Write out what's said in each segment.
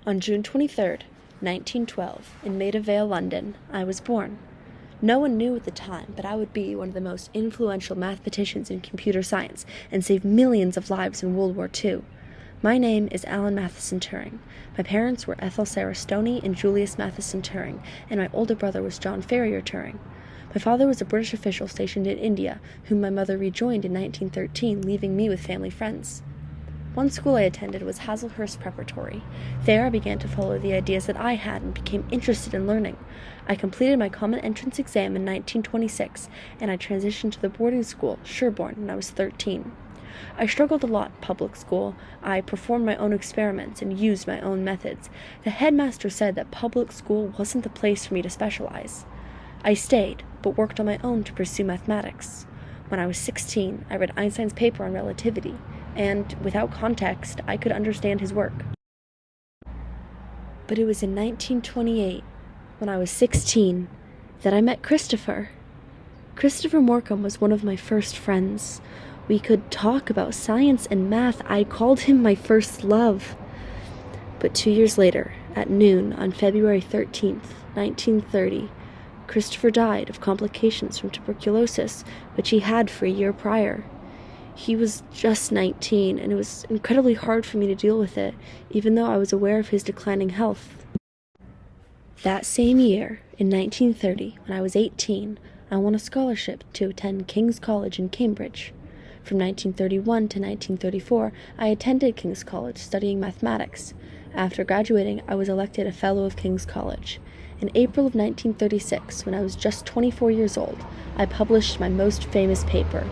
On June 23rd, 1912, in Maida Vale, London, I was born. No one knew at the time, but I would be one of the most influential mathematicians in computer science and save millions of lives in World War II. My name is Alan Matheson Turing. My parents were Ethel Sarah Stoney and Julius Matheson Turing, and my older brother was John Ferrier Turing. My father was a British official stationed in India, whom my mother rejoined in 1913, leaving me with family friends. One school I attended was Hazelhurst Preparatory. There I began to follow the ideas that I had and became interested in learning. I completed my common entrance exam in 1926, and I transitioned to the boarding school, Sherborne, when I was 13. I struggled a lot in public school. I performed my own experiments and used my own methods. The headmaster said that public school wasn't the place for me to specialize. I stayed, but worked on my own to pursue mathematics. When I was 16, I read Einstein's paper on relativity, and without context, I could understand his work. But it was in 1928, when I was 16, that I met Christopher. Christopher Morcom was one of my first friends. We could talk about science and math. I called him my first love. But 2 years later, at noon on February 13th, 1930, Christopher died of complications from tuberculosis, which he had for a year prior. He was just 19, and it was incredibly hard for me to deal with it, even though I was aware of his declining health. That same year, in 1930, when I was 18, I won a scholarship to attend King's College in Cambridge. From 1931 to 1934, I attended King's College studying mathematics. After graduating, I was elected a Fellow of King's College. In April of 1936, when I was just 24 years old, I published my most famous paper,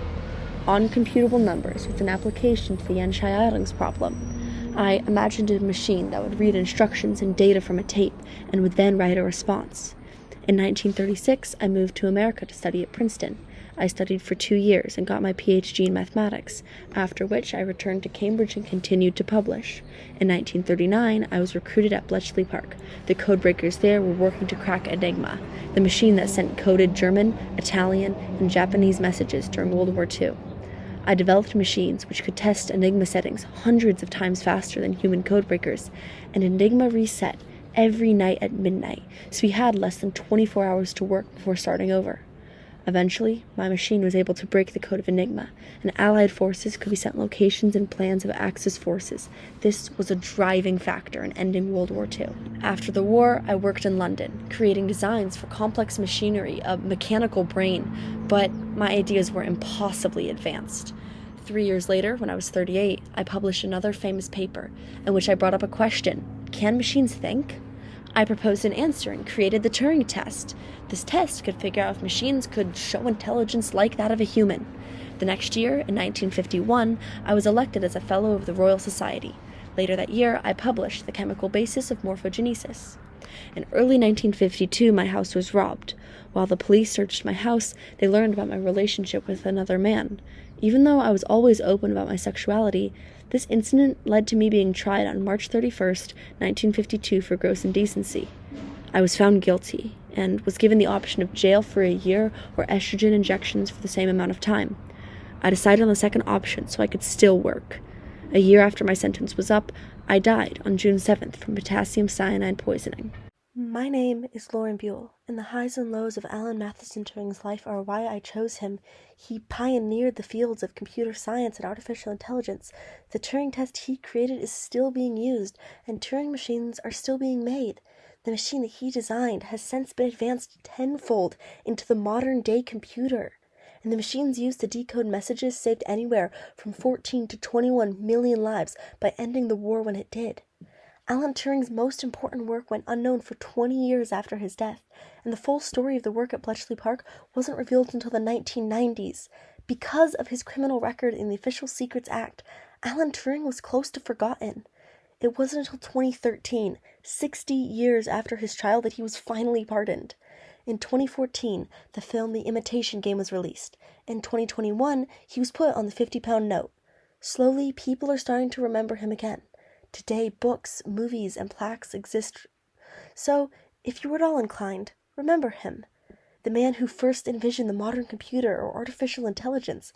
On Computable Numbers with an Application to the Yen-Shiatings Problem. I imagined a machine that would read instructions and data from a tape and would then write a response. In 1936, I moved to America to study at Princeton. I studied for 2 years and got my PhD in mathematics, after which I returned to Cambridge and continued to publish. In 1939, I was recruited at Bletchley Park. The codebreakers there were working to crack Enigma, the machine that sent coded German, Italian, and Japanese messages during World War II. I developed machines which could test Enigma settings hundreds of times faster than human codebreakers, and Enigma reset every night at midnight, so we had less than 24 hours to work before starting over. Eventually, my machine was able to break the code of Enigma, and Allied forces could be sent locations and plans of Axis forces. This was a driving factor in ending World War II. After the war, I worked in London, creating designs for complex machinery, a mechanical brain, but my ideas were impossibly advanced. 3 years later, when I was 38, I published another famous paper, in which I brought up a question: can machines think? I proposed an answer and created the Turing test. This test could figure out if machines could show intelligence like that of a human. The next year, in 1951, I was elected as a Fellow of the Royal Society. Later that year, I published The Chemical Basis of Morphogenesis. In early 1952, my house was robbed. While the police searched my house, they learned about my relationship with another man. Even though I was always open about my sexuality, this incident led to me being tried on March 31st, 1952 for gross indecency. I was found guilty and was given the option of jail for a year or estrogen injections for the same amount of time. I decided on the second option so I could still work. A year after my sentence was up, I died on June 7th from potassium cyanide poisoning. My name is Lauren Buell, and the highs and lows of Alan Matheson Turing's life are why I chose him. He pioneered the fields of computer science and artificial intelligence. The Turing test he created is still being used, and Turing machines are still being made. The machine that he designed has since been advanced tenfold into the modern-day computer, and the machines used to decode messages saved anywhere from 14 to 21 million lives by ending the war when it did. Alan Turing's most important work went unknown for 20 years after his death, and the full story of the work at Bletchley Park wasn't revealed until the 1990s. Because of his criminal record in the Official Secrets Act, Alan Turing was close to forgotten. It wasn't until 2013, 60 years after his trial, that he was finally pardoned. In 2014, the film The Imitation Game was released. In 2021, he was put on the 50-pound note. Slowly, people are starting to remember him again. Today, books, movies, and plaques exist. So, if you were at all inclined, remember him. The man who first envisioned the modern computer or artificial intelligence.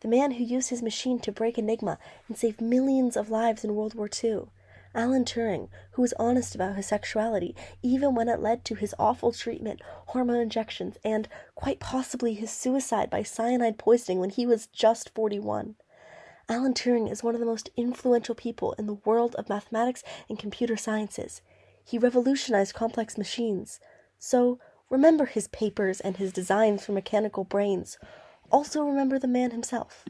The man who used his machine to break Enigma and save millions of lives in World War II. Alan Turing, who was honest about his sexuality, even when it led to his awful treatment, hormone injections, and, quite possibly, his suicide by cyanide poisoning when he was just 41. Alan Turing is one of the most influential people in the world of mathematics and computer sciences. He revolutionized complex machines. So, remember his papers and his designs for mechanical brains. Also remember the man himself.